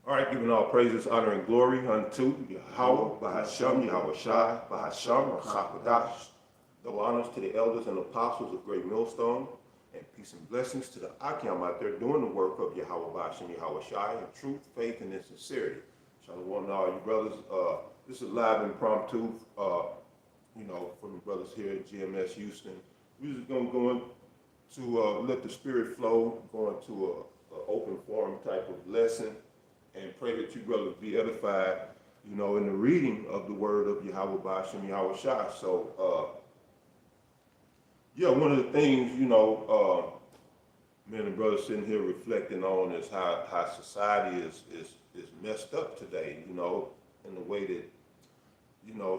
All right, giving all praises, honor, and glory unto Yahweh, Bahasham, Yahweh Shai, Bahasham, Chakadash. Double honors to the elders and apostles of Great Millstone, and peace and blessings to the Akim out there doing the work of Yahweh, Bahasham, Yahweh Shai, in truth, faith, and in sincerity. Shalom to all you brothers. This is live impromptu, from the brothers here at GMS Houston. We're just going to go into let the spirit flow, go into an open forum type of lesson, and pray that you brothers be edified, in the reading of the word of Yahweh Ba'ashem Yahweh Shai. So, one of the things, me and the brothers sitting here reflecting on is how society is messed up today, in the way that,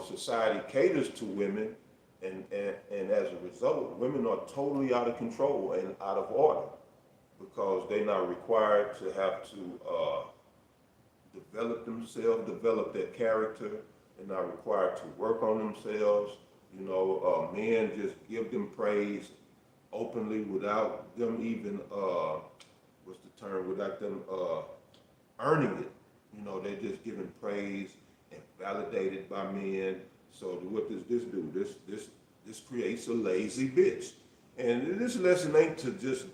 society caters to women, and as a result, women are totally out of control and out of order because they're not required to have to develop themselves, develop their character. They're not required to work on themselves. Men just give them praise openly without them even, without them earning it. They're just giving praise and validated by men. So what does this do? This creates a lazy bitch. And this lesson ain't to just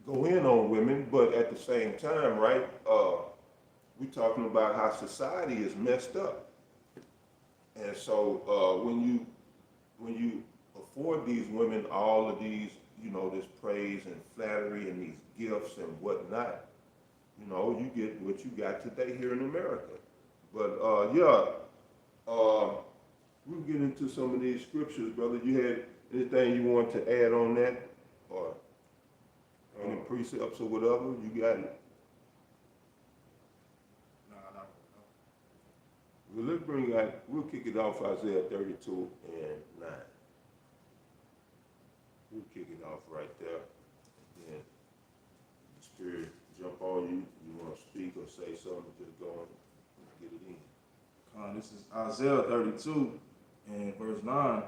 go in on women, but at the same time, right? We're talking about how society is messed up. And so when you afford these women all of these, this praise and flattery and these gifts and whatnot, you get what you got today here in America. But we'll get into some of these scriptures, brother. You had anything you want to add on that? Or any precepts or whatever? You got it. Well, we'll kick it off Isaiah 32 and 9. We'll kick it off right there. And the Spirit jump on you. You want to speak or say something, just go on and get it in. This is Isaiah 32 and verse 9.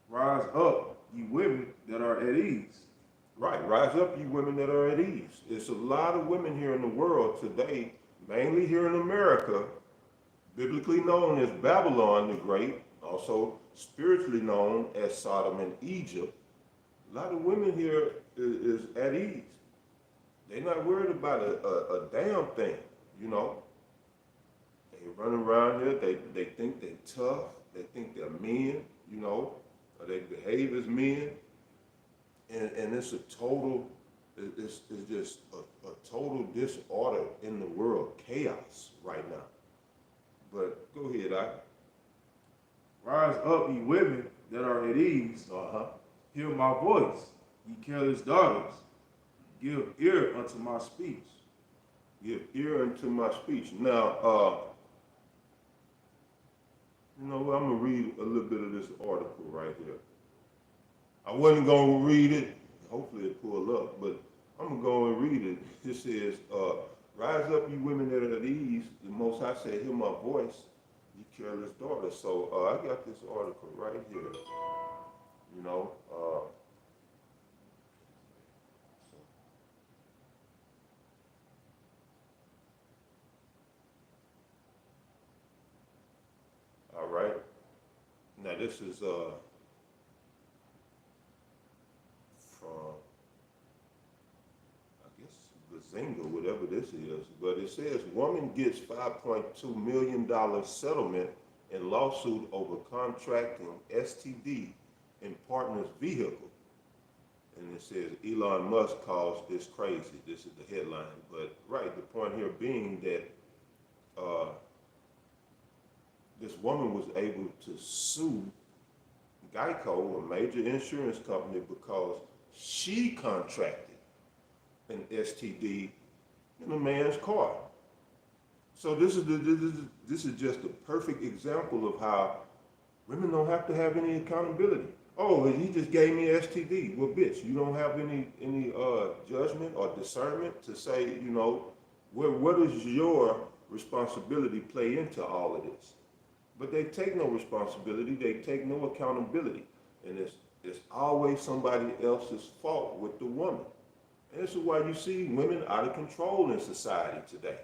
Rise up, ye women that are at ease. Right, rise up, ye women that are at ease. There's a lot of women here in the world today, mainly here in America, biblically known as Babylon the Great, also spiritually known as Sodom and Egypt. A lot of women here is at ease. They're not worried about a damn thing, They run around here, they think they're tough, they think they're men, or they behave as men. And it's it's just a total disorder in the world, chaos right now. But go ahead, Rise up, ye women that are at ease. Hear my voice, ye careless daughters. Give ear unto my speech. Give ear unto my speech. Now, I'm going to read a little bit of this article right here. I wasn't going to read it. Hopefully it pull up, but I'm going to go and read it. It says, rise up, you women that are at ease. The Most High said, hear my voice, you careless daughters. So I got this article right here. All right. Now this is from, I guess, Bazinga, whatever this is, but it says woman gets $5.2 million settlement in lawsuit over contracting STD in partner's vehicle. And it says Elon Musk calls this crazy. This is the headline. But right, the point here being that this woman was able to sue Geico, a major insurance company, because she contracted an STD in a man's car. So this is just a perfect example of how women don't have to have any accountability. Oh, he just gave me STD. Well, bitch, you don't have any judgment or discernment to say, what does your responsibility play into all of this? But they take no responsibility, they take no accountability. And it's always somebody else's fault with the woman. And this is why you see women out of control in society today.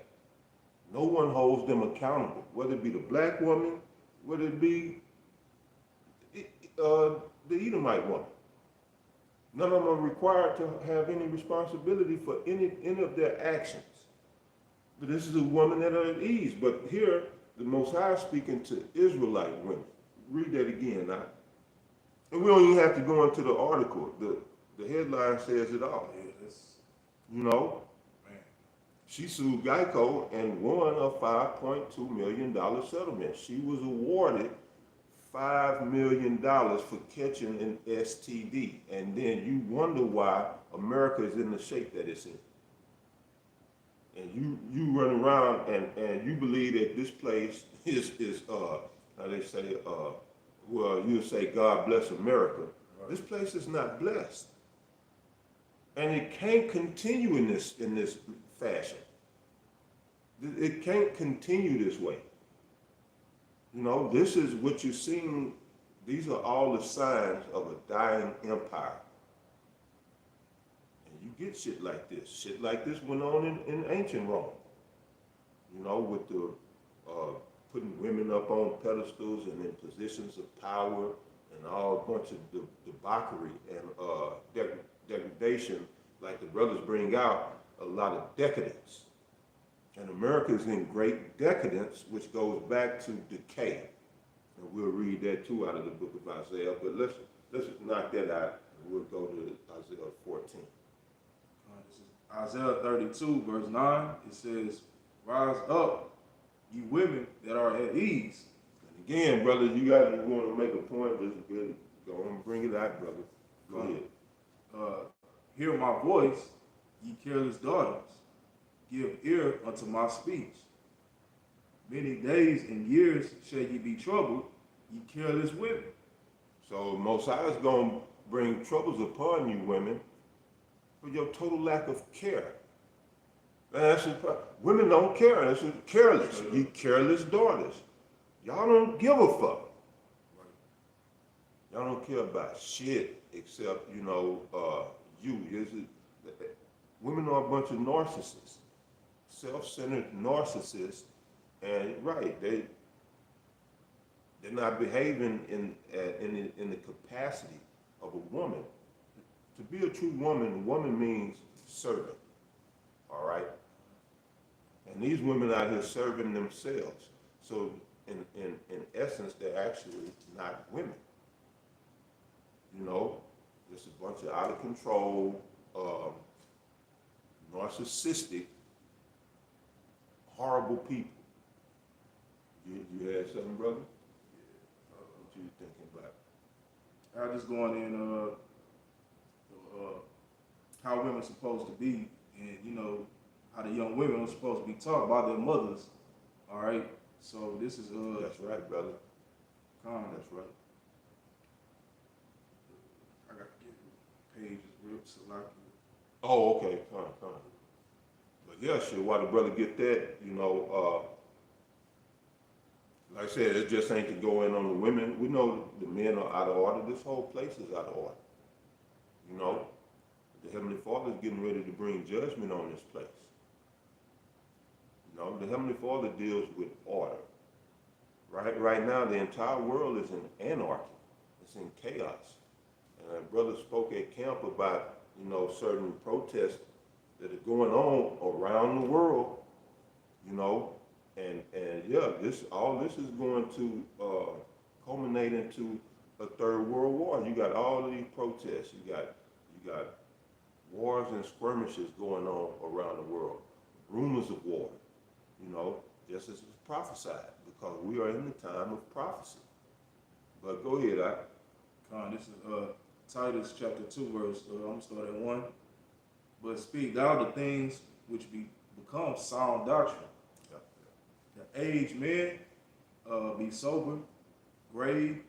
No one holds them accountable, whether it be the black woman, whether it be the Edomite woman. None of them are required to have any responsibility for any of their actions. But this is a woman that are at ease. But here, the Most High is speaking to Israelite women. Read that again now. And we don't even have to go into the article. The headline says it all. Yeah, that's, You know, man. she sued Geico and won a $5.2 million settlement. She was awarded $5 million for catching an STD. And then you wonder why America is in the shape that it's in. And you run around and you believe that this place is how they say, well, you say God bless America. Right. This place is not blessed. And it can't continue in this fashion. It can't continue this way. You know, this is what you're seeing. These are all the signs of a dying empire. And you get shit like this. Shit like this went on in ancient Rome. You know, with the putting women up on pedestals and in positions of power and all a bunch of debauchery and degradation, like the brothers bring out, a lot of decadence. And America is in great decadence, which goes back to decay. And we'll read that too out of the book of Isaiah, but let's knock that out and we'll go to Isaiah 14. This is Isaiah 32, verse 9. It says, "Rise up, you women that are at ease." And again, brothers, you guys want to make a point, let's go and bring it out, brother. Go ahead. Hear my voice, ye careless daughters. Give ear unto my speech. Many days and years shall ye be troubled, ye careless women. So Most High is going to bring troubles upon you, women, for your total lack of care. And that's women don't care. That's careless. You careless daughters. Y'all don't give a fuck. Y'all don't care about shit except, you know, you. Women are a bunch of narcissists, self-centered narcissists, and right, they're not behaving in the capacity of a woman. To be a true woman means servant. All right? And these women out here serving themselves. So in essence, they're actually not women. You know, just a bunch of out of control, narcissistic, horrible people. You had something, brother? What you thinking about? I just going in how women supposed to be, and you know how the young women are supposed to be taught by their mothers. All right, so this is That's right, brother. That's right. I got to get the pages ripped so I can. Oh, okay, come on. But yeah, shit, while the brother get that, you know, like I said, it just ain't to go in on the women. We know the men are out of order. This whole place is out of order. You know, the Heavenly Father is getting ready to bring judgment on this place. You know, the Heavenly Father deals with order. Right now, the entire world is in anarchy. It's in chaos. And our brother spoke at camp about, you know, certain protests that are going on around the world, you know, and yeah, all this is going to culminate into a third world war. You got all of these protests. You got wars and skirmishes going on around the world. Rumors of war, you know, just as was prophesied, because we are in the time of prophecy. But go ahead, This is Titus chapter 2, verse, I'm going to start at 1. But speak thou the things which become sound doctrine. The aged men be sober, grave,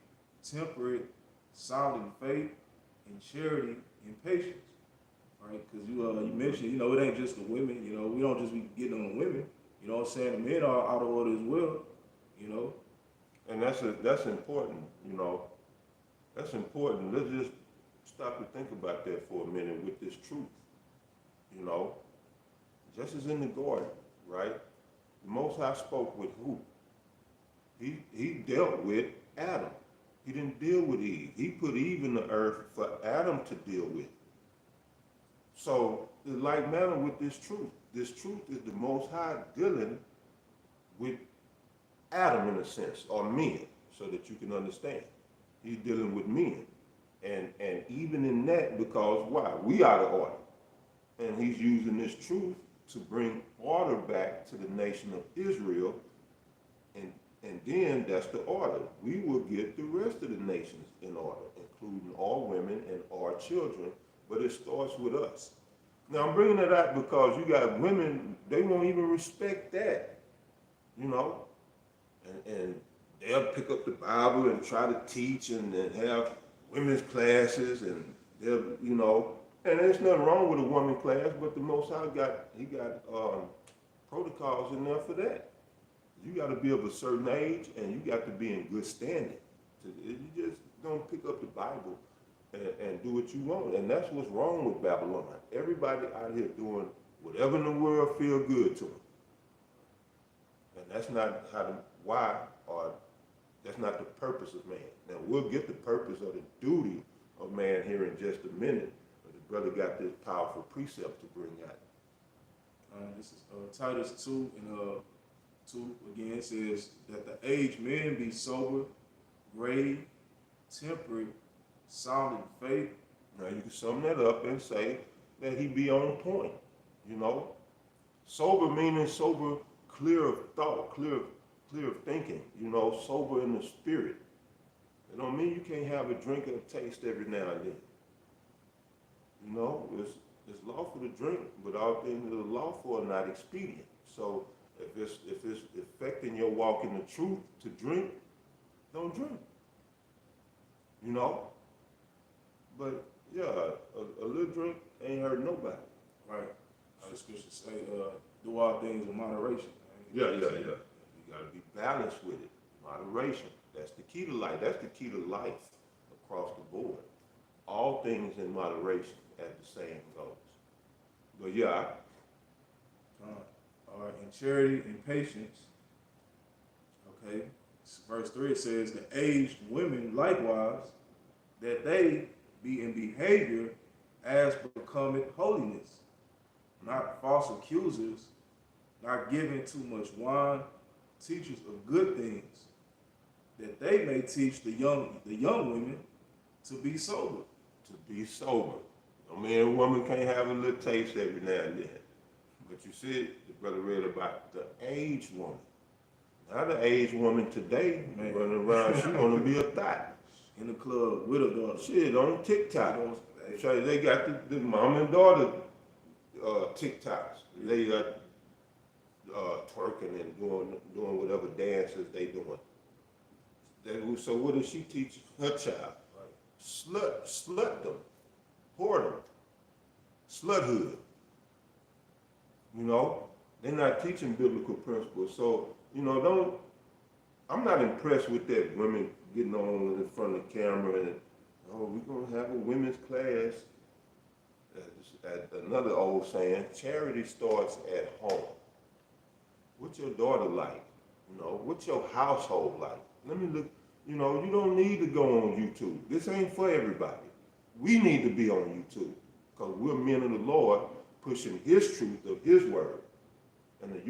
temperate, sound in faith, in charity, in patience. Right? Because you mentioned, you know, it ain't just the women. You know, we don't just be getting on the women. You know what I'm saying? The men are out of order as well. You know. And that's important. You know, that's important. Let's just stop and think about that for a minute with this truth. You know, just as in the garden, right? The Most High spoke with who? He dealt with Adam. He didn't deal with Eve. He put Eve in the earth for Adam to deal with. So, the like manner with this truth. This truth is the Most High dealing with Adam in a sense, or men, so that you can understand. He's dealing with men. And even in that, because why? We are the order. And he's using this truth to bring order back to the nation of Israel. And then that's the order. We will get the rest of the nations in order, including all women and all children, but it starts with us. Now I'm bringing that out because you got women, they won't even respect that, you know? And they'll pick up the Bible and try to teach and have women's classes and they'll, you know, and there's nothing wrong with a woman class, but the Most High got protocols in there for that. You got to be of a certain age and you got to be in good standing. You just don't pick up the Bible and do what you want. And that's what's wrong with Babylon. Everybody out here doing whatever in the world feel good to them. And that's not that's not the purpose of man. Now we'll get the purpose or the duty of man here in just a minute. But the brother got this powerful precept to bring out. This is Titus 2 and 2 again says that the aged men be sober, grave, temperate, sound in faith. Now you can sum that up and say that he be on point, you know. Sober meaning sober, clear of thought, clear of thinking, you know, sober in the spirit. It don't mean you can't have a drink or a taste every now and then. You know, it's lawful to drink, but all things that are lawful are not expedient. So if it's affecting your walk in the truth to drink, don't drink. You know? But yeah, a little drink ain't hurt nobody. Right. The scriptures say, do all things in moderation. Yeah. You gotta be balanced with it. Moderation. That's the key to life. That's the key to life across the board. All things in moderation, as the saying goes. But yeah. All right, in charity and patience. Okay. Verse 3 it says, the aged women likewise, that they be in behavior as becometh holiness, not false accusers, not giving too much wine, teachers of good things, that they may teach the young women to be sober. To be sober. I mean, a woman can't have a little taste every now and then. But you see, the brother read about the aged woman. Now the aged woman today, Man. running around, she want to be a thot. In the club with a daughter. Shit, on TikTok. They got the mom and daughter TikToks. They got twerking and doing whatever dances they doing. So what does she teach her child? Right. Slutdom, whoredom, sluthood. You know, they're not teaching biblical principles. So, you know, I'm not impressed with that women getting on in front of the camera and, oh, we're going to have a women's class. Another old saying, charity starts at home. What's your daughter like? You know, what's your household like? Let me look, you know, you don't need to go on YouTube. This ain't for everybody. We need to be on YouTube because we're men of the Lord pushing his truth of his word. And the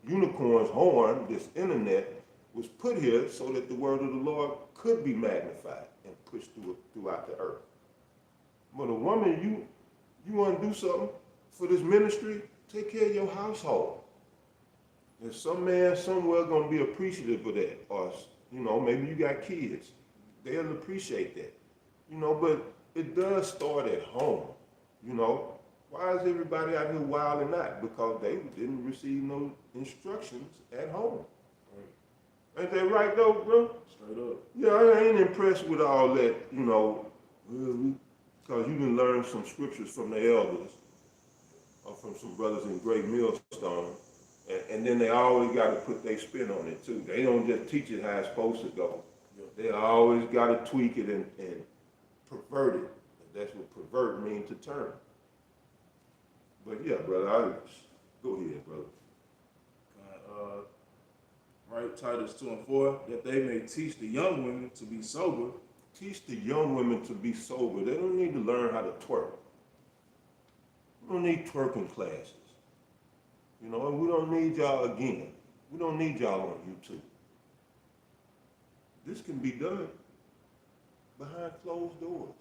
unicorn's horn, this internet, was put here so that the word of the Lord could be magnified and pushed throughout the earth. But a woman, you want to do something for this ministry, take care of your household. There's some man somewhere going to be appreciative of that. Or, you know, maybe you got kids. They'll appreciate that. You know, but it does start at home. You know, why is everybody out here wilding out? Because they didn't receive no instructions at home. Ain't that right though, bro? Straight up. Yeah, I ain't impressed with all that, you know, because you can learn some scriptures from the elders or from some brothers in Great Millstone, and then they always got to put their spin on it too. They don't just teach it how it's supposed to go. They always got to tweak it and pervert it. That's what pervert means, to turn. But yeah, brother, go ahead, brother. right, Titus 2 and 4, that they may teach the young women to be sober. Teach the young women to be sober. They don't need to learn how to twerk. We don't need twerking classes. You know, and we don't need y'all again. We don't need y'all on YouTube. This can be done behind closed doors.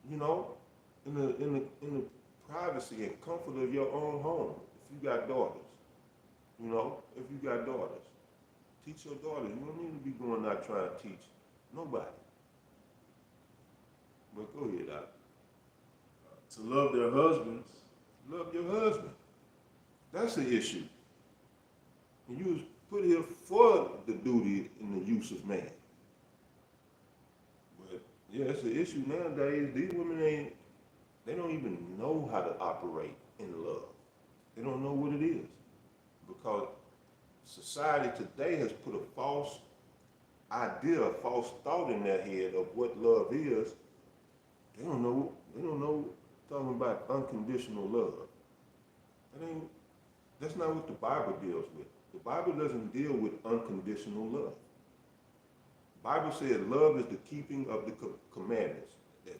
You know, in the privacy and comfort of your own home. If you got daughters, you know, if you got daughters, teach your daughters. You don't need to be going out trying to teach nobody. But go ahead, Doc. To love their husbands. Love your husband. That's the issue. And you was put here for the duty and the use of man. But yeah, it's an issue nowadays. These women they don't even know how to operate in love. They don't know what it is. Because society today has put a false idea, a false thought in their head of what love is. They don't know talking about unconditional love. That's not what the Bible deals with. The Bible doesn't deal with unconditional love. The Bible says love is the keeping of the commandments.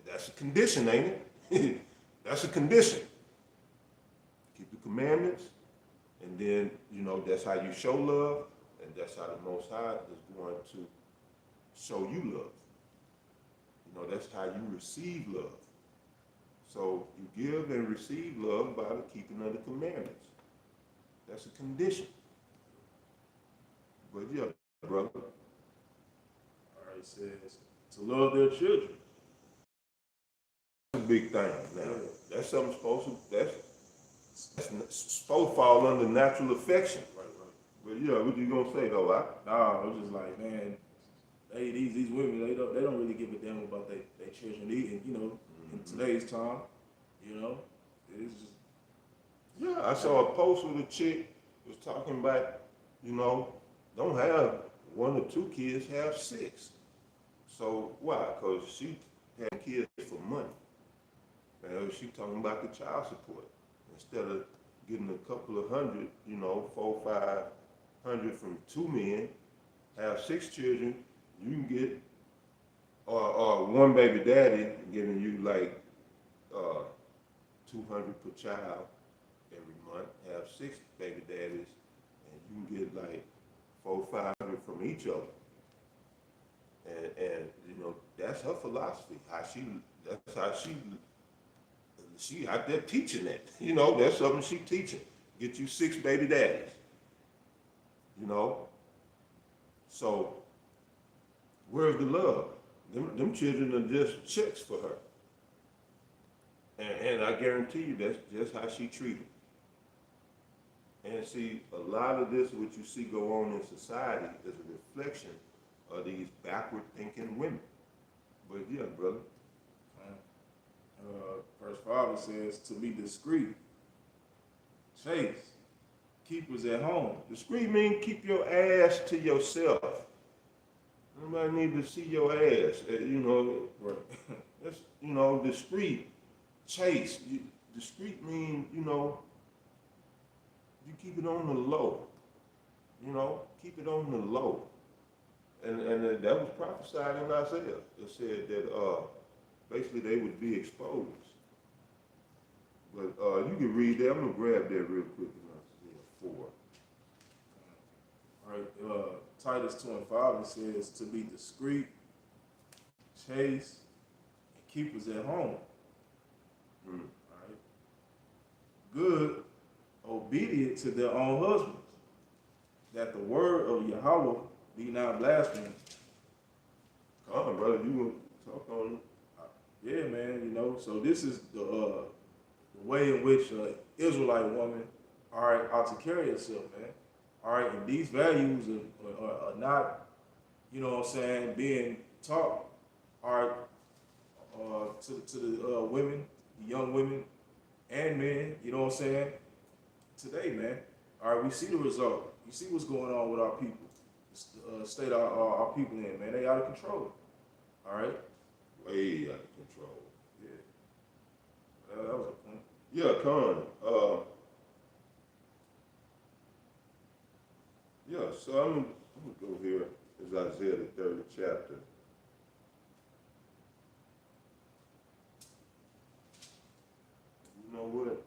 That's a condition, ain't it? That's a condition. Keep the commandments, and then, you know, that's how you show love, and that's how the Most High is going to show you love. You know, that's how you receive love. So you give and receive love by the keeping of the commandments. That's a condition. But yeah, brother. All right, it says to love their children. That's a big thing now. That's something that's supposed to fall under natural affection. Right. But yeah, what you gonna say though? Nah, I was just like, man, these women, they don't really give a damn about their children eating, you know, in today's time, you know. It's just Yeah, I saw a post with a chick was talking about, you know, don't have 1 or 2 kids, have 6. So why? Because she had kids for money. And she talking about the child support. Instead of getting a couple of hundred, you know, 400, 500 from 2 men, have 6 children, you can get, or one baby daddy giving you like 200 per child every month, have 6 baby daddies, and you can get like 400, 500 from each of them. And you know, that's her philosophy. That's how she out there teaching that. You know, that's something she teaching. Get you 6 baby daddies. You know? So where's the love? Them children are just chicks for her. And I guarantee you that's just how she treated. And see, a lot of this, what you see go on in society, is a reflection of these backward thinking women. But yeah, brother. Verse 5 it says to be discreet, chaste, keepers at home. Discreet means keep your ass to yourself. Nobody need to see your ass. You know, that's, you know, discreet, chaste. Discreet means, you know, you keep it on the low. You know, keep it on the low. And that was prophesied in Isaiah. It said that basically they would be exposed. But you can read that. I'm going to grab that real quick in Isaiah 4. All right, Titus 2 and 5, it says to be discreet, chaste, and keepers at home. All right. Good, obedient to their own husbands, that the word of Yahweh be not blasphemed. Come on, brother, you want to talk on it? Yeah, man, you know, so this is the way in which an Israelite woman, all right, ought to carry herself, man. All right, and these values are not, you know what I'm saying, being taught, all right, to the women, the young women and men, you know what I'm saying, today, man. All right, we see the result. You see what's going on with our people. State our people in, man. They out of control. All right? Way out of control. Yeah. That was a point. Yeah, Con. so I'm gonna go here. It's Isaiah the 3rd chapter. You know what?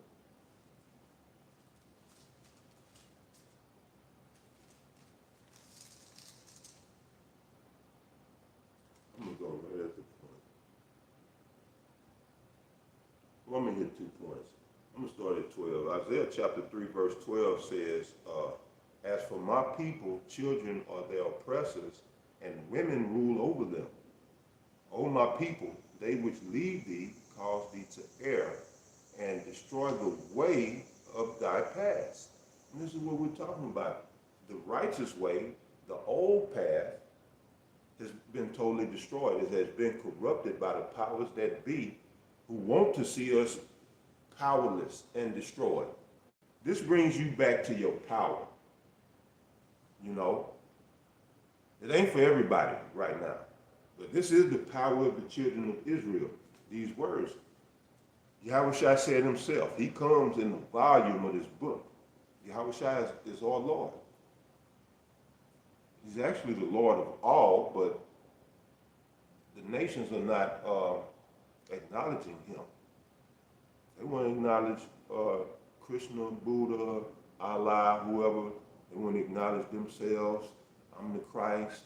I'm gonna go right at the point. Well, I'm gonna hit 2 points. I'm gonna start at 12. Isaiah chapter 3, verse 12 says, as for my people, children are their oppressors, and women rule over them. O my people, they which lead thee cause thee to err, and destroy the way of thy paths. And this is what we're talking about. The righteous way, the old path, has been totally destroyed. It has been corrupted by the powers that be, who want to see us powerless and destroyed. This brings you back to your power. You know, it ain't for everybody right now, but this is the power of the children of Israel. These words, Yahushua said himself, he comes in the volume of this book. Yahushua is our Lord. He's actually the Lord of all, but the nations are not acknowledging him. They want to acknowledge Krishna, Buddha, Allah, whoever. They want to acknowledge themselves. I'm the Christ.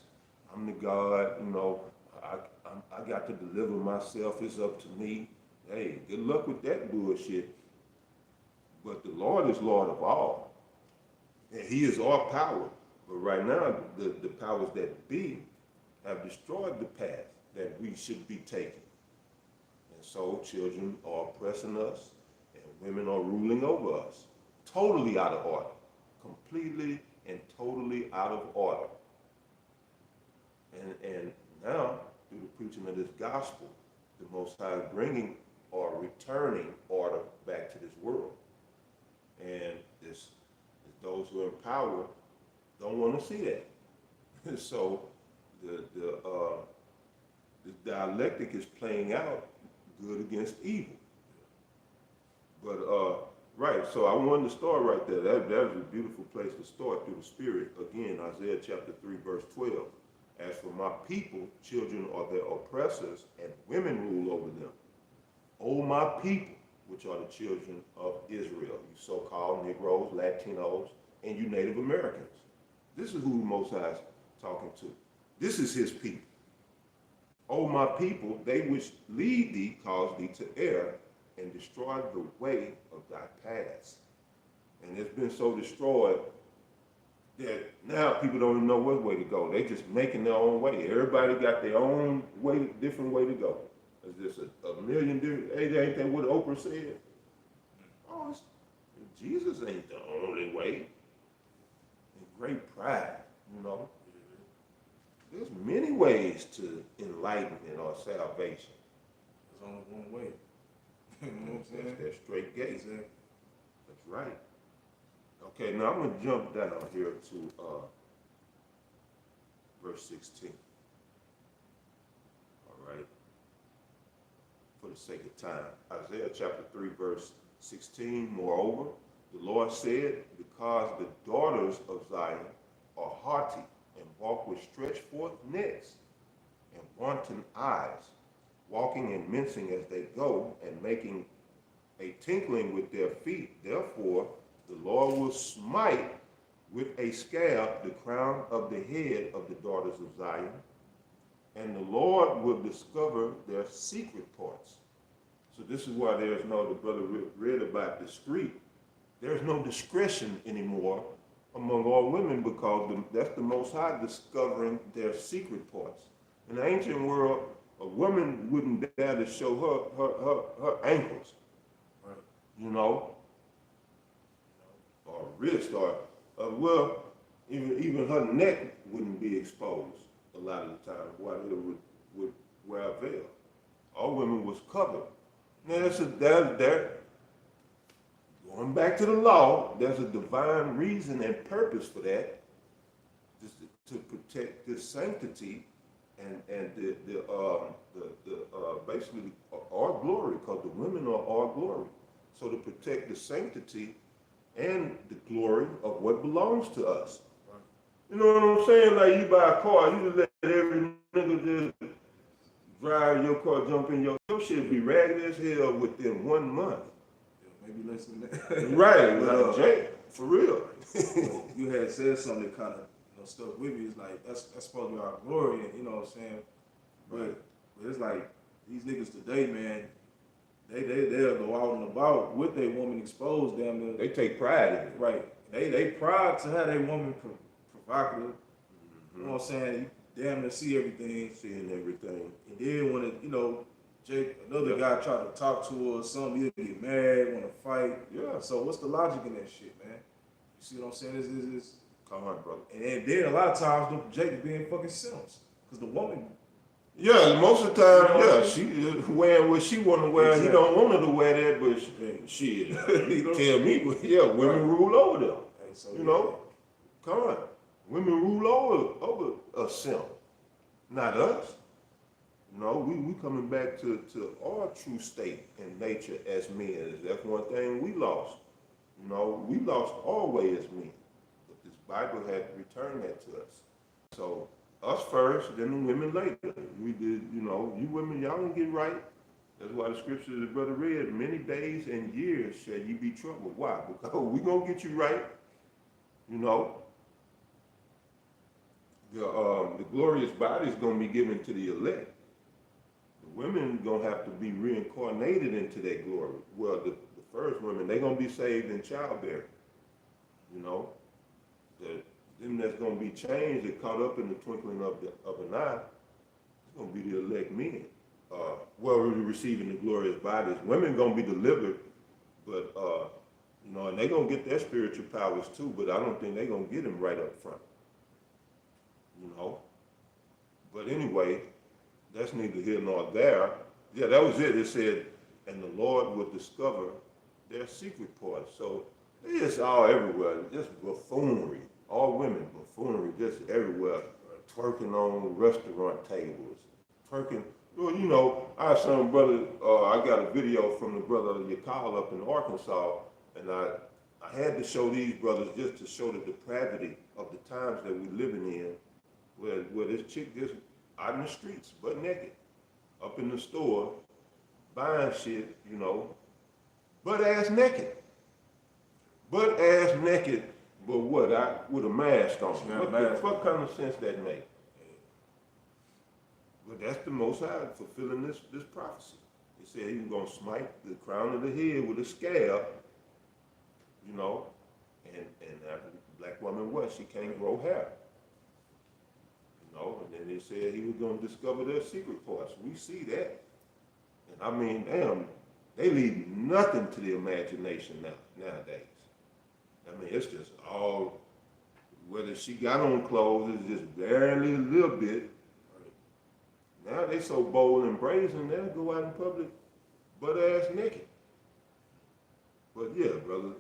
I'm the God. You know, I got to deliver myself. It's up to me. Hey, good luck with that bullshit. But the Lord is Lord of all. And he is our power. But right now, the powers that be have destroyed the path that we should be taking. And so children are oppressing us, and women are ruling over us. Totally out of order. Completely and totally out of order. And now, through the preaching of this gospel, the Most High is bringing or returning order back to this world. And those who are in power don't want to see that. So the dialectic is playing out good against evil. But right, so I wanted to start right there. That was a beautiful place to start through the Spirit. Again, Isaiah chapter 3, verse 12. As for my people, children are their oppressors, and women rule over them. O my people, which are the children of Israel, you so-called Negroes, Latinos, and you Native Americans. This is who Most High is talking to. This is his people. O my people, they which lead thee cause thee to err, and destroy the way of thy paths. And it's been so destroyed that now people don't even know what way to go. They just making their own way. Everybody got their own way, different way to go. There's just a million different, ain't that what Oprah said? Oh, Jesus ain't the only way. And great pride, you know. There's many ways to enlightenment or salvation. There's only one way. You know what I'm saying? That's straight gate. That's right. Okay, now I'm going to jump down here to verse 16. All right. For the sake of time. Isaiah chapter 3, verse 16. Moreover, the Lord said, because the daughters of Zion are haughty and walk with stretched forth necks and wanton eyes, walking and mincing as they go, and making a tinkling with their feet. Therefore, the Lord will smite with a scab the crown of the head of the daughters of Zion, and the Lord will discover their secret parts. So this is why there's no, the brother read about discreet. There's no discretion anymore among all women, because that's the Most High discovering their secret parts. In the ancient world, a woman wouldn't dare to show her ankles, Right. you know, or wrist, or well, even her neck wouldn't be exposed a lot of the time, while it would wear a veil. All women was covered. Now there's going back to the law, there's a divine reason and purpose for that, just to protect the sanctity and the basically our glory, because the women are our glory. So to protect the sanctity and the glory of what belongs to us. Right. You know what I'm saying? Like you buy a car, you just let every nigga just drive your car, jump in your shit be ragged as hell within 1 month. Yeah, maybe less than that. Right, But like Jay, for real. you had said something that kind of stuck with me. It's like that's supposed to be our glory, and you know what I'm saying. But it's like these niggas today, man. They'll go out and about with their woman exposed, damn near. They take pride in it. Right. They proud to have their woman provocative. You know what I'm saying? You damn near see everything. Seeing everything. And then when it, Jake, another guy tried to talk to her or something, he'll get mad, want to fight. Yeah. So what's the logic in that shit, man? You see what I'm saying? This. Come on, brother. And then a lot of times, Jake is being fucking simps. Because the woman. Yeah, most of the time, yeah, she is wearing what she want to wear. Exactly. He don't want her to wear that, but she tell me, yeah, women rule over them. Hey, so, You know, come on, women rule over a simp, not us. You know, we coming back to our true state and nature as men. That's one thing we lost. You know, we lost our way as men, but this Bible had returned that to us. So us first, then the women later. We did, you women, y'all don't get right. That's why the scripture the brother read, many days and years shall you be troubled. Why? Because we gonna get you right. You know, the glorious body is gonna be given to the elect. The women gonna have to be reincarnated into that glory. Well, the first women, they gonna be saved in childbearing. You know, them that's gonna be changed and caught up in the twinkling of an eye, it's gonna be the elect men. Well, we're receiving the glorious bodies. Women gonna be delivered, but and they gonna get their spiritual powers too. But I don't think they gonna get them right up front. You know. But anyway, that's neither here nor there. Yeah, that was it. It said, and the Lord will discover their secret parts. So it's all everywhere, just buffoonery. All women, buffoonery, just everywhere. Twerking on restaurant tables, twerking. Well, I have some brother, I got a video from the brother Yakal up in Arkansas, and I had to show these brothers just to show the depravity of the times that we're living in, where this chick just out in the streets, butt naked, up in the store, buying shit, butt ass naked. Butt ass naked, but with a mask on. What the fuck kind of sense that make? But that's the Most High fulfilling this prophecy. He said he was gonna smite the crown of the head with a scab, and after the black woman she can't grow hair. And then he said he was gonna discover their secret parts. We see that. And I mean, damn, they leave nothing to the imagination nowadays. I mean, it's just all, whether she got on clothes, it's just barely a little bit. Now they so bold and brazen, they'll go out in public butt ass naked. But yeah, brother,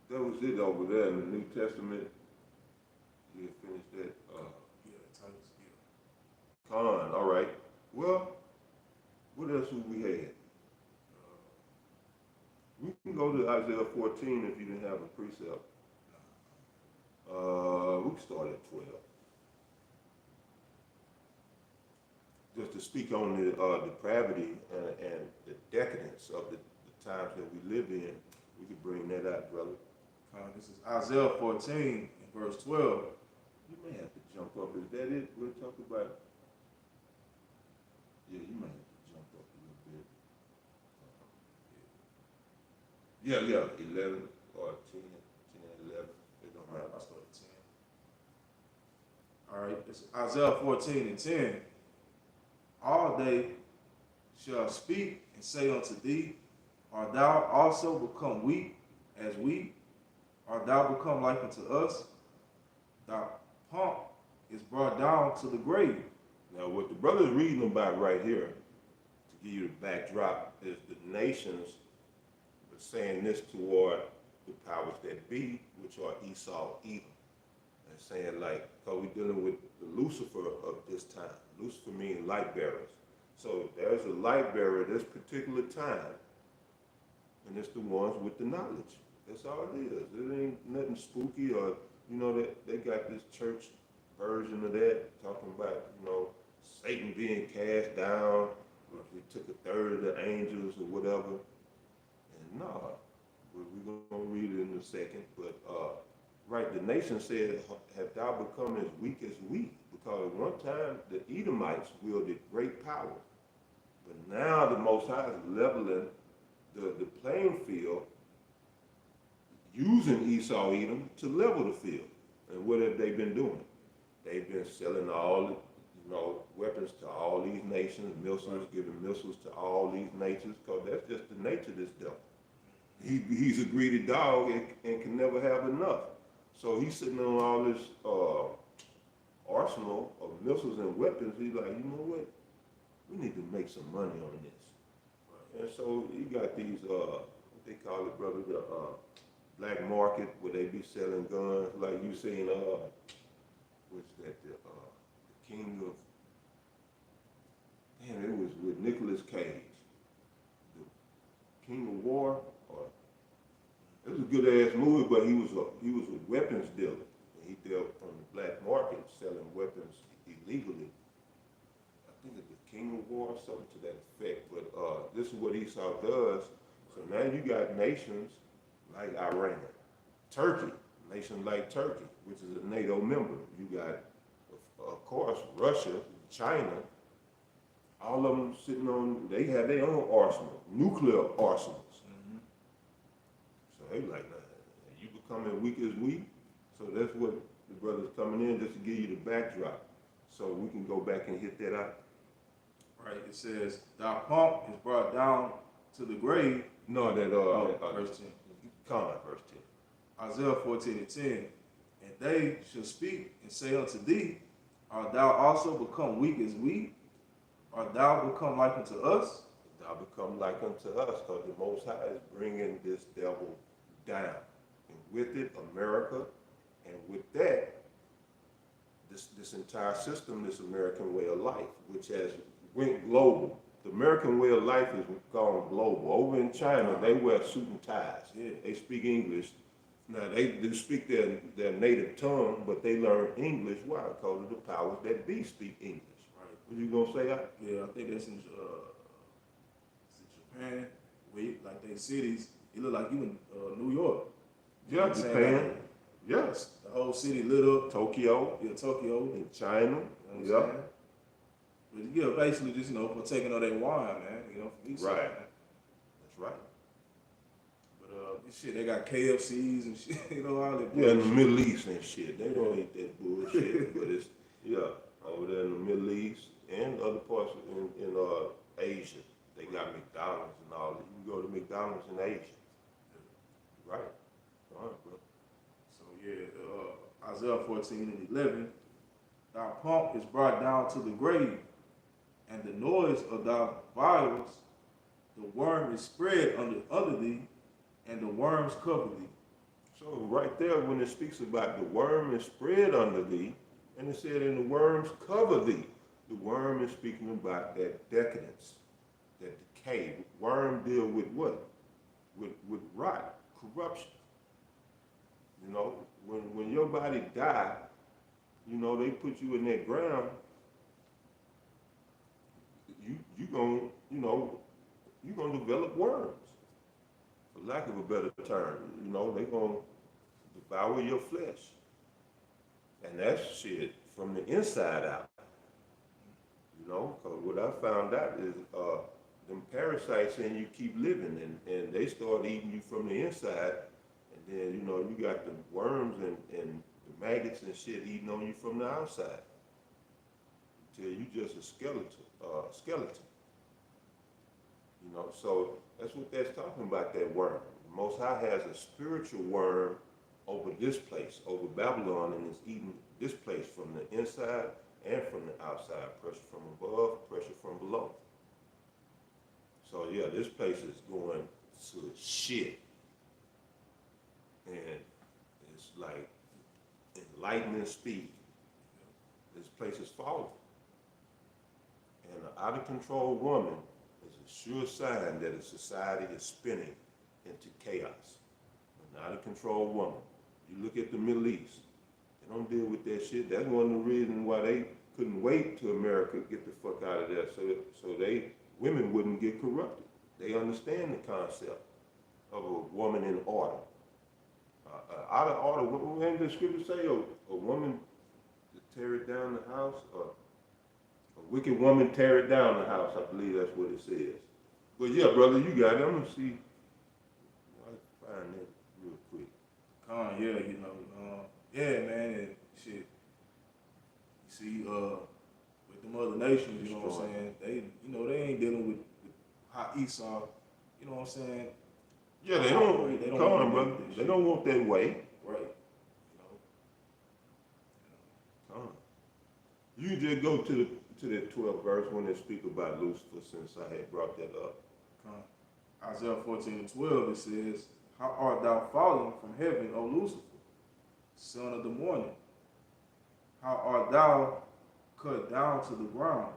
that was it over there in the New Testament. You finished that? Titus, Con, all right. Well, what else have we had? We can go to Isaiah 14 if you didn't have a precept. We can start at 12. Just to speak on the depravity and the decadence of the times that we live in, we could bring that out, brother. This is Isaiah 14 and verse 12. You may have to jump up. Is that it? We'll talk about. Yeah, you might have to jump up a little bit. Yeah, 11 or 10, 11. It don't matter. I start at 10. All right, it's Isaiah 14 and 10. All they shall speak and say unto thee, art thou also become weak as we? Art thou become like unto us? Thy pomp is brought down to the grave. Now, what the brother is reading about right here, to give you the backdrop, is the nations were saying this toward the powers that be, which are Esau, Edom. And saying like, because we're dealing with the Lucifer of this time. Lucifer means light bearers. So there's a light bearer at this particular time, and it's the ones with the knowledge. That's all it is. It ain't nothing spooky or, You know that they got this church version of that, talking about, you know, Satan being cast down, or if we took a third of the angels or whatever. And no, we're gonna read it in a second. But right, the nation said, "Have thou become as weak as we?" Because at one time the Edomites wielded great power, but now the Most High is leveling the playing field, using Esau Edom to level the field. And what have they been doing? They've been selling all the, you know, weapons to all these nations, missiles, giving missiles to all these nations, because that's just the nature of this devil. He's a greedy dog and can never have enough. So he's sitting on all this arsenal of missiles and weapons. He's like, you know what? We need to make some money on this. And so you got these, what they call it, brother, the black market, where they be selling guns, like you seen, what's that, the King of, damn, it was with Nicolas Cage, the King of War, or, it was a good ass movie, but he was a weapons dealer. And he dealt on the black market, selling weapons illegally. I think it's the King of War, something to that effect. But this is what Esau does. So now you got nations like Iran, Turkey, nations like Turkey, which is a NATO member. You got, of course, Russia, China, all of them sitting on, they have their own arsenal, nuclear arsenals. So they like, nah, you becoming weak as we. So that's what the brother's coming in, just to give you the backdrop. So we can go back and hit that out. Right, it says, thy pomp is brought down to the grave. No, that, verse 10. Verse 10. Isaiah 14:10. And they shall speak and say unto thee, art thou also become weak as we? Art thou become like unto us? Thou become like unto us, because the Most High is bringing this devil down. And with it, America, and with that, this entire system, this American way of life, which has went global. The American way of life has gone global. Over in China, they wear suit and ties. Yeah. They speak English. Now, they do speak their native tongue, but they learn English. Why? Because of the powers that be speak English. Right. What you gonna say? Yeah, I think that's in Japan, where like they cities, it look like you in New York. You know Yeah, what I'm saying? Japan. Like, Yes. the whole city lit up. Tokyo. Yeah, Tokyo. In China. You know what I'm saying? But yeah, basically just, you know, partaking of that wine, man. You know, from Esau, Right. man. That's right. But this shit, they got KFCs and shit, you know, all that Yeah, in the bullshit. Middle East and shit. They don't eat that bullshit. But it's, yeah, over there in the Middle East and other parts in Asia. They got McDonald's and all that. You can go to McDonald's in Asia. Right. All right, bro. So yeah, Isaiah 14:11, thy pomp is brought down to the grave, and the noise of thy vials, the worm is spread under thee, and the worms cover thee. So right there, when it speaks about the worm is spread under thee, and it said, and the worms cover thee. The worm is speaking about that decadence, that decay. Worm deal with what? With rot, corruption. You know, when your body die, you know, they put you in that ground, you gonna, you know, you gonna develop worms, for lack of a better term. You know, they gonna devour your flesh. And that's shit from the inside out. You know, because what I found out is them parasites in you keep living, and they start eating you from the inside, and then, you know, you got the worms and the maggots and shit eating on you from the outside, until you just a skeleton. You know, so that's what that's talking about, that worm. The Most High has a spiritual worm over this place, over Babylon, and is eating this place from the inside and from the outside, pressure from above, pressure from below. So yeah, this place is going to shit. And it's like in lightning speed. This place is falling. And an out of control woman is a sure sign that a society is spinning into chaos. An out of control woman. You look at the Middle East, They don't deal with that shit. That's one of the reasons why they couldn't wait till America get the fuck out of there, so women wouldn't get corrupted. They understand the concept of a woman in order. Out of order, what did the scripture say? A woman to tear it down the house, a wicked woman tear it down the house. I believe that's what it says. But yeah, brother, you got it. I'm gonna see. I find that real quick. Yeah, you know, yeah, man, and shit. You see, with them other nations, you know what I'm saying? They, you know, they ain't dealing with how Esau, you know what I'm saying? Yeah, they don't come on, brother. They shit. don't want that way. Right. Come on. You just go to the 12th verse when they speak about Lucifer, since I had brought that up. Isaiah 14:12, it says, "How art thou fallen from heaven, O Lucifer, son of the morning? How art thou cut down to the ground,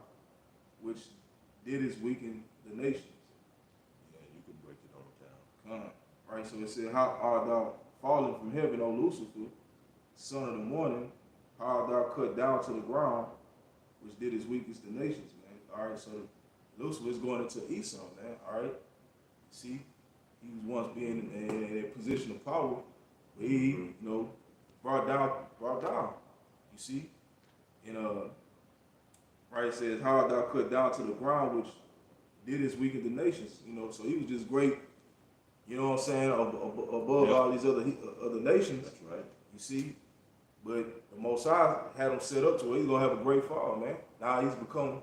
which didst weaken the nations?" Yeah, you can break it on down. Right, so it said, "How art thou fallen from heaven, O Lucifer, son of the morning? How art thou cut down to the ground, which didst weaken the nations?" Man. All right, so Lucifer is going into Esau, man. All right, see, he was once being in a position of power, but he, you know, brought down. You see, and right, it says, "How art thou cut down to the ground, which didst weaken the nations?" You know, so he was just great. You know what I'm saying? Above all these other nations. That's right. You see, but the Most High had him set up to where he's gonna have a great fall, man. Now he's become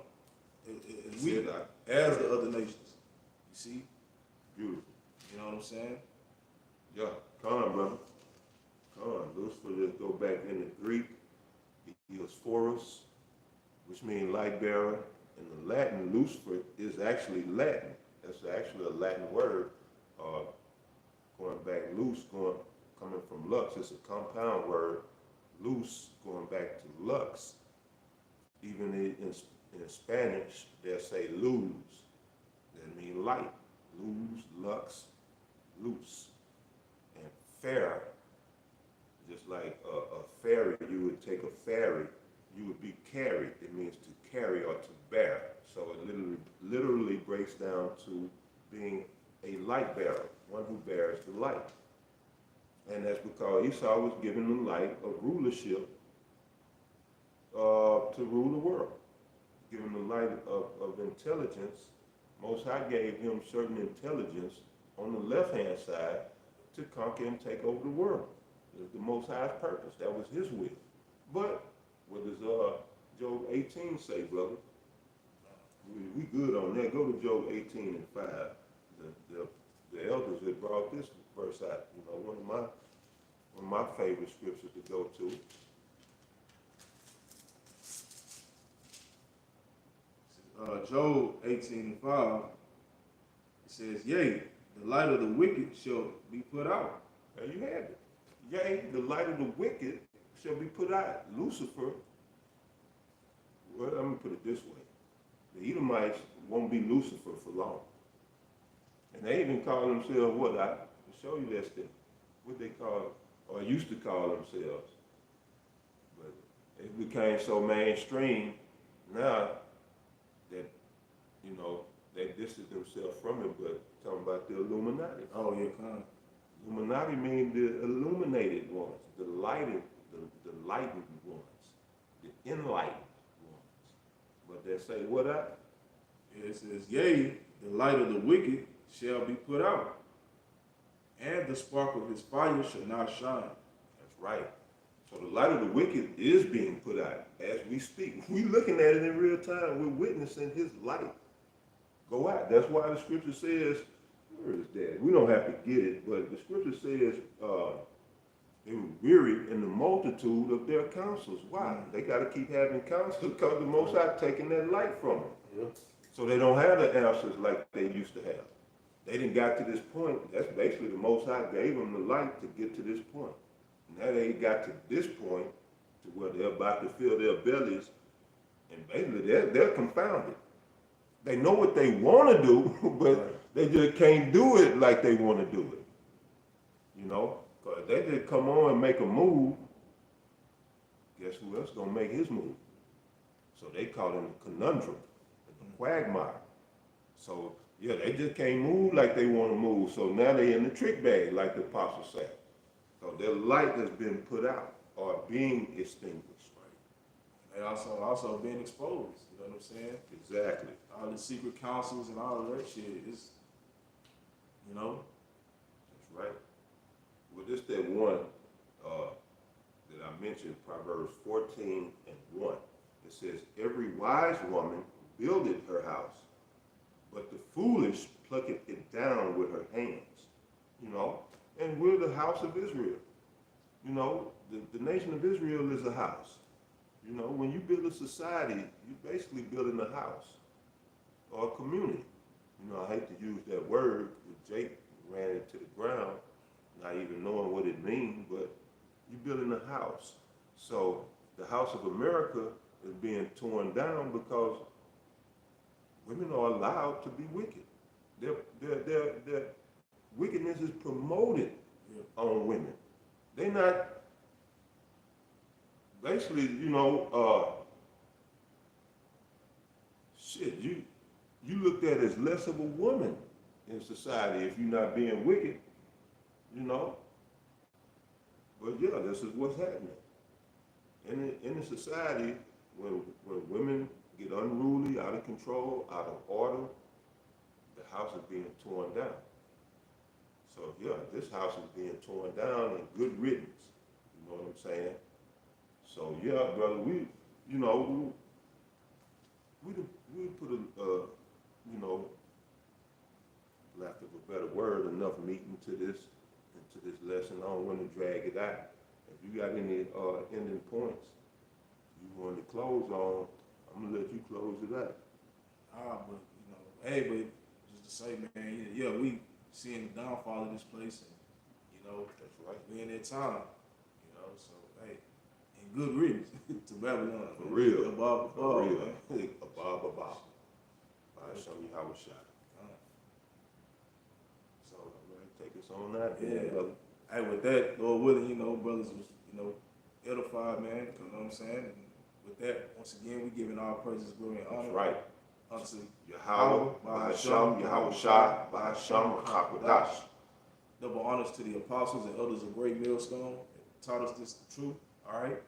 as weak as the other nations. You see? Beautiful. You know what I'm saying? Yeah, come on, brother. Come on. Lucifer, just go back in the Greek. He was Phorus, which means light bearer. In the Latin, Lucifer is actually Latin. That's actually a Latin word. Going back, coming from lux. It's a compound word. Luz, going back to lux. Even in Spanish, they'll say luz. That means light. Luz, lux, luz. And fair, just like a ferry, you would take a ferry, you would be carried. It means to carry or to bear. So it literally breaks down to being a light bearer, one who bears the light. And that's because Esau was given the light of rulership to rule the world. Given the light of intelligence, Most High gave him certain intelligence on the left-hand side to conquer and take over the world. It was the Most High's purpose. That was his will. But what does Job 18 say, brother? We good on that. Go to Job 18 and 5. The elders that brought this verse out, you know, one of my favorite scriptures to go to. Job 18:5, it says, "Yea, the light of the wicked shall be put out." There you have it. Yea, the light of the wicked shall be put out. Lucifer, well, let me put it this way. The Edomites won't be Lucifer for long. And they even call themselves what? I'll show you that stuff. What they call, or used to call themselves. But it became so mainstream now that, you know, they distance themselves from it, but talking about the Illuminati. Oh, yeah, come. Illuminati means the illuminated ones, the lighted ones, the enlightened ones. But they say what up? It says, "Yea, the light of the wicked shall be put out, and the spark of his fire shall not shine." That's right. So the light of the wicked is being put out as we speak. We're looking at it in real time. We're witnessing his light go out. That's why the scripture says, where is that? We don't have to get it, but the scripture says they were weary in the multitude of their counsels. Why? They got to keep having counsel because the Most High taking that light from them. Yeah. So they don't have the answers like they used to have. They didn't got to this point. That's basically the Most High gave them the light to get to this point. Now they got to this point to where they're about to fill their bellies, and basically they're confounded. They know what they want to do, but they just can't do it like they want to do it. You know, because they just come on and make a move, guess who else gonna make his move? So they caught in the conundrum, the quagmire. So yeah, they just can't move like they want to move. So now they in the trick bag, like the apostle said. So their light has been put out or being extinguished. Right. And also being exposed. You know what I'm saying? Exactly. All the secret councils and all of that shit is, you know. That's right. Well, this that one that I mentioned, Proverbs 14:1. It says, "Every wise woman buildeth her house, but the foolish plucketh it down with her hands." You know, and we're the house of Israel. You know, the nation of Israel is a house. You know, when you build a society, you're basically building a house or a community. You know, I hate to use that word, but Jake ran it to the ground, not even knowing what it means, but you're building a house. So the house of America is being torn down because women are allowed to be wicked. Their wickedness is promoted on women. They're not, basically, you know, you looked at as less of a woman in society if you're not being wicked, you know. But yeah, this is what's happening. In the society, when women get unruly, out of control, out of order, the house is being torn down. So yeah, this house is being torn down and good riddance. You know what I'm saying? So yeah, brother, we put you know, lack of a better word, enough meat into this lesson. I don't want to drag it out. If you got any ending points you want to close on, I'm gonna let you close it out. But you know, hey, but just to say, man, yeah, we seeing the downfall of this place, and you know, That's right. we in that time, you know. So hey, and good riddance to Babylon. For real. Above, For real. man. Above. By Shem Yahushua. So, take us on that, Yeah. brother. Hey, with that, Lord willing, you know, brothers was, you know, edified, man. You know what I'm saying? And with that, once again, we giving all praises, glory, and honor. That's right. Unto Yahweh, Bahasham, Yahushua, Bahasham, Hakodash. double honors to the apostles and elders of Great Millstone that taught us this truth. All right.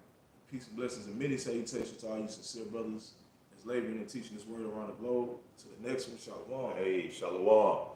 Peace and blessings and many salutations to all you sincere brothers that's laboring and teaching this word around the globe. To the next one, Shalom. Hey, Shalom.